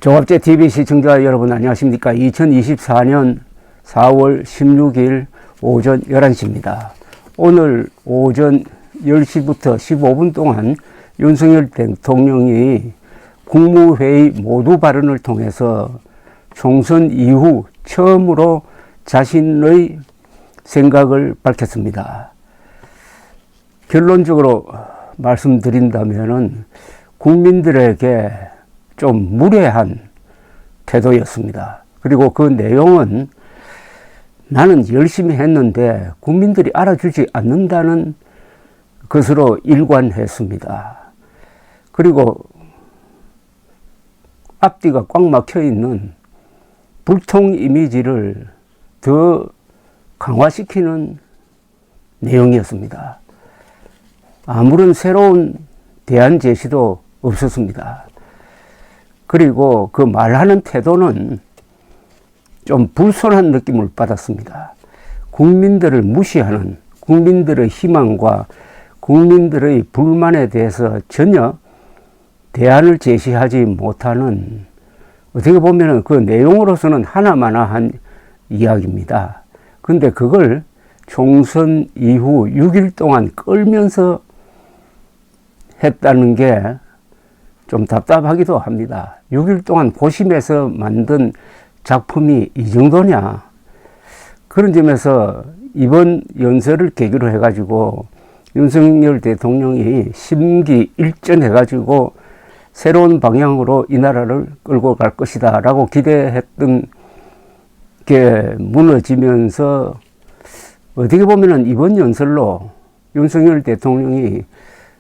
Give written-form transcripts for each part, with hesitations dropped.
종합제 TV 시청자 여러분 안녕하십니까. 2024년 4월 16일 오전 11시입니다. 오늘 오전 10시부터 15분 동안 윤석열 대통령이 국무회의 모두 발언을 통해서 총선 이후 처음으로 자신의 생각을 밝혔습니다. 결론적으로 말씀드린다면은 국민들에게 좀 무례한 태도였습니다. 그리고 그 내용은 나는 열심히 했는데 국민들이 알아주지 않는다는 것으로 일관했습니다. 그리고 앞뒤가 꽉 막혀 있는 불통 이미지를 더 강화시키는 내용이었습니다. 아무런 새로운 대안 제시도 없었습니다. 그리고 그 말하는 태도는 좀 불손한 느낌을 받았습니다. 국민들을 무시하는, 국민들의 희망과 국민들의 불만에 대해서 전혀 대안을 제시하지 못하는, 어떻게 보면 그 내용으로서는 하나마나한 이야기입니다. 근데 그걸 총선 이후 6일 동안 끌면서 했다는 게 좀 답답하기도 합니다. 6일 동안 고심해서 만든 작품이 이 정도냐. 그런 점에서 이번 연설을 계기로 해가지고 윤석열 대통령이 심기일전해가지고 새로운 방향으로 이 나라를 끌고 갈 것이다 라고 기대했던 게 무너지면서 어떻게 보면은 이번 연설로 윤석열 대통령이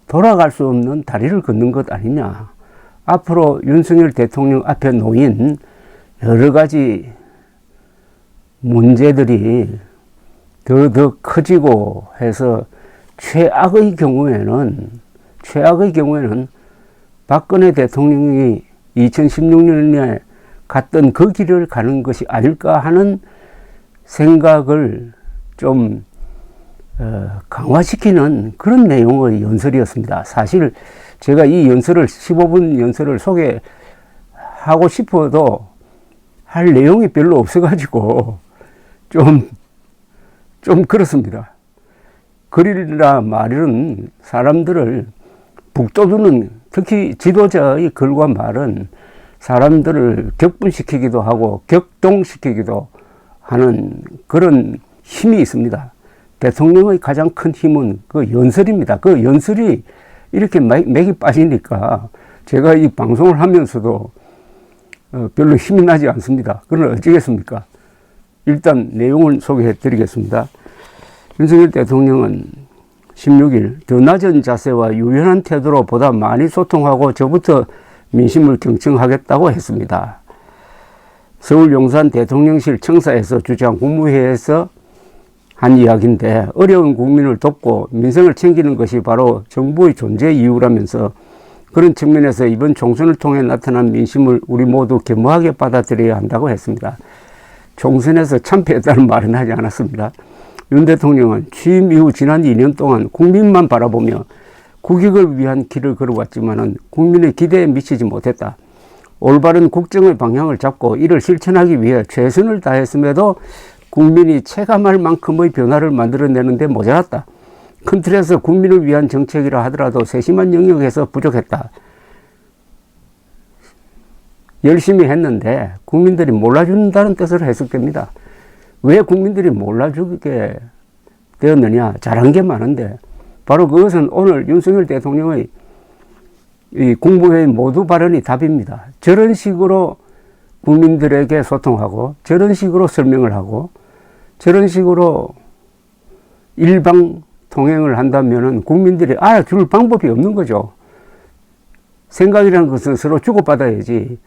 돌아갈 수 없는 다리를 걷는 것 아니냐. 앞으로 윤석열 대통령 앞에 놓인 여러 가지 문제들이 더 커지고 해서 최악의 경우에는 박근혜 대통령이 2016년에 갔던 그 길을 가는 것이 아닐까 하는 생각을 좀 강화시키는 그런 내용의 연설이었습니다. 사실 제가 이 연설을 15분 연설을 소개하고 싶어도 할 내용이 별로 없어가지고 좀 그렇습니다. 글이나 말은 사람들을 북돋우는, 특히 지도자의 글과 말은 사람들을 격분시키기도 하고 격동시키기도 하는 그런 힘이 있습니다. 대통령의 가장 큰 힘은 그 연설입니다. 그 연설이 이렇게 맥이 빠지니까 제가 이 방송을 하면서도 별로 힘이 나지 않습니다. 그러나 어쩌겠습니까? 일단 내용을 소개해 드리겠습니다. 윤석열 대통령은 16일 더 낮은 자세와 유연한 태도로 보다 많이 소통하고 저부터 민심을 경청하겠다고 했습니다. 서울 용산 대통령실 청사에서 주재한 국무회의에서 한 이야기인데, 어려운 국민을 돕고 민생을 챙기는 것이 바로 정부의 존재 이유라면서 그런 측면에서 이번 총선을 통해 나타난 민심을 우리 모두 겸허하게 받아들여야 한다고 했습니다. 총선에서 참패했다는 말은 하지 않았습니다. 윤 대통령은 취임 이후 지난 2년 동안 국민만 바라보며 국익을 위한 길을 걸어왔지만 국민의 기대에 미치지 못했다. 올바른 국정의 방향을 잡고 이를 실천하기 위해 최선을 다했음에도 국민이 체감할 만큼의 변화를 만들어내는데 모자랐다. 큰 틀에서 국민을 위한 정책이라 하더라도 세심한 영역에서 부족했다. 열심히 했는데 국민들이 몰라준다는 뜻으로 해석됩니다. 왜 국민들이 몰라주게 되었느냐. 잘한 게 많은데 바로 그것은 오늘 윤석열 대통령의 이 국무회의 모두 발언이 답입니다. 저런 식으로 국민들에게 소통하고 저런 식으로 설명을 하고 저런 식으로 일방 통행을 한다면은 국민들이 알아줄 방법이 없는 거죠. 생각이라는 것은 서로 주고받아야지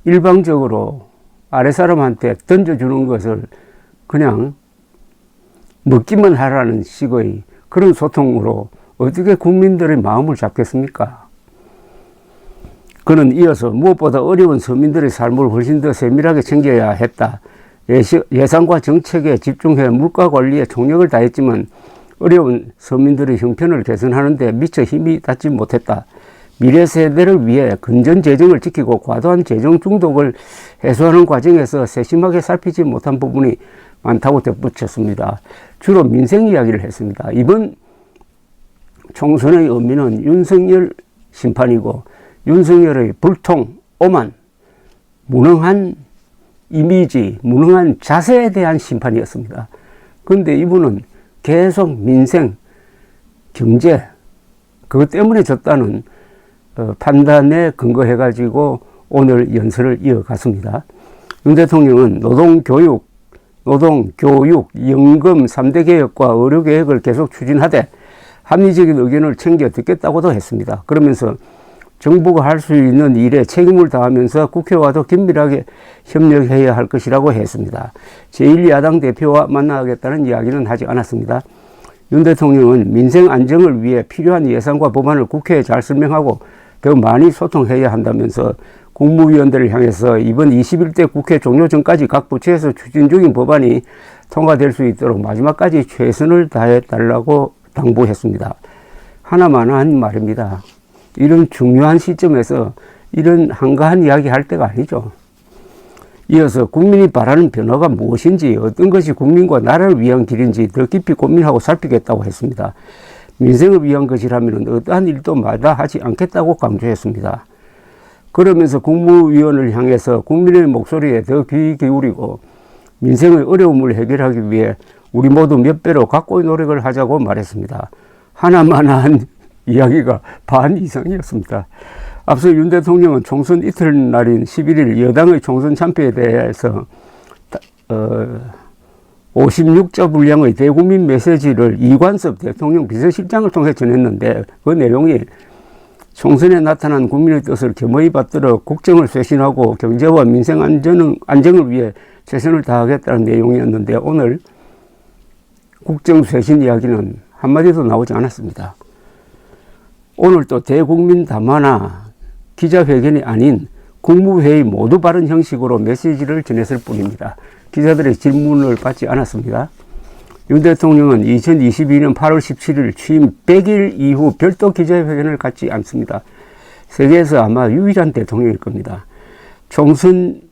일방적으로 아랫사람한테 던져주는 것을 그냥 먹기만 하라는 식의 그런 소통으로 어떻게 국민들의 마음을 잡겠습니까? 그는 이어서 무엇보다 어려운 서민들의 삶을 훨씬 더 세밀하게 챙겨야 했다. 예산과 정책에 집중해 물가 관리에 총력을 다했지만 어려운 서민들의 형편을 개선하는 데 미처 힘이 닿지 못했다. 미래 세대를 위해 근전 재정을 지키고 과도한 재정 중독을 해소하는 과정에서 세심하게 살피지 못한 부분이 많다고 덧붙였습니다. 주로 민생 이야기를 했습니다. 이번 총선의 의미는 윤석열 심판이고 윤석열의 불통, 오만, 무능한 이미지, 무능한 자세에 대한 심판이었습니다. 그런데 이분은 계속 민생, 경제, 그것 때문에 졌다는 판단에 근거해가지고 오늘 연설을 이어갔습니다. 윤 대통령은 노동교육, 연금 3대 개혁과 의료 개혁을 계속 추진하되 합리적인 의견을 챙겨 듣겠다고도 했습니다. 그러면서 정부가 할 수 있는 일에 책임을 다하면서 국회와도 긴밀하게 협력해야 할 것이라고 했습니다. 제1야당 대표와 만나겠다는 이야기는 하지 않았습니다. 윤 대통령은 민생 안정을 위해 필요한 예산과 법안을 국회에 잘 설명하고 더 많이 소통해야 한다면서 국무위원들을 향해서 이번 21대 국회 종료 전까지 각 부처에서 추진 중인 법안이 통과될 수 있도록 마지막까지 최선을 다해달라고 당부했습니다. 하나만 한 말입니다. 이런 중요한 시점에서 이런 한가한 이야기 할 때가 아니죠. 이어서 국민이 바라는 변화가 무엇인지, 어떤 것이 국민과 나라를 위한 길인지 더 깊이 고민하고 살피겠다고 했습니다. 민생을 위한 것이라면 어떠한 일도 마다하지 않겠다고 강조했습니다. 그러면서 국무위원을 향해서 국민의 목소리에 더 귀 기울이고 민생의 어려움을 해결하기 위해 우리 모두 몇 배로 각고의 노력을 하자고 말했습니다. 하나만 한 이야기가 반 이상이었습니다. 앞서 윤 대통령은 총선 이튿날인 11일 여당의 총선 참패에 대해서 56자 분량의 대국민 메시지를 이관섭 대통령 비서실장을 통해 전했는데 그 내용이 총선에 나타난 국민의 뜻을 겸허히 받들어 국정을 쇄신하고 경제와 민생 안정을 위해 최선을 다하겠다는 내용이었는데 오늘 국정 쇄신 이야기는 한마디도 나오지 않았습니다. 오늘 또 대국민 담화나 기자회견이 아닌 국무회의 모두 발언 형식으로 메시지를 전했을 뿐입니다. 기자들의 질문을 받지 않았습니다. 윤 대통령은 2022년 8월 17일 취임 100일 이후 별도 기자회견을 갖지 않습니다. 세계에서 아마 유일한 대통령일 겁니다. 총선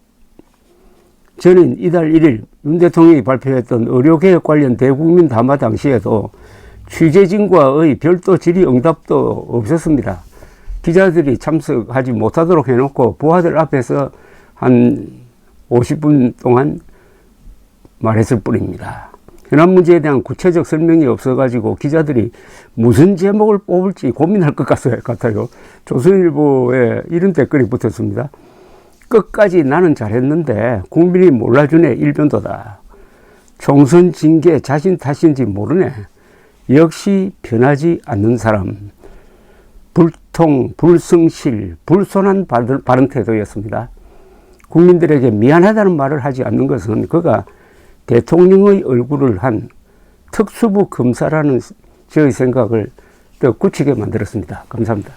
전인 이달 1일 윤 대통령이 발표했던 의료개혁 관련 대국민 담화 당시에도 취재진과의 별도 질의응답도 없었습니다. 기자들이 참석하지 못하도록 해놓고 부하들 앞에서 한 50분 동안 말했을 뿐입니다. 현안 문제에 대한 구체적 설명이 없어가지고 기자들이 무슨 제목을 뽑을지 고민할 것 같아요. 조선일보에 이런 댓글이 붙었습니다. 끝까지 나는 잘했는데 국민이 몰라주네 일변도다. 총선 진 게 자신 탓인지 모르네. 역시 변하지 않는 사람. 불통, 불성실, 불손한 발언 태도였습니다. 국민들에게 미안하다는 말을 하지 않는 것은 그가 대통령의 얼굴을 한 특수부 검사라는 저의 생각을 더 굳히게 만들었습니다. 감사합니다.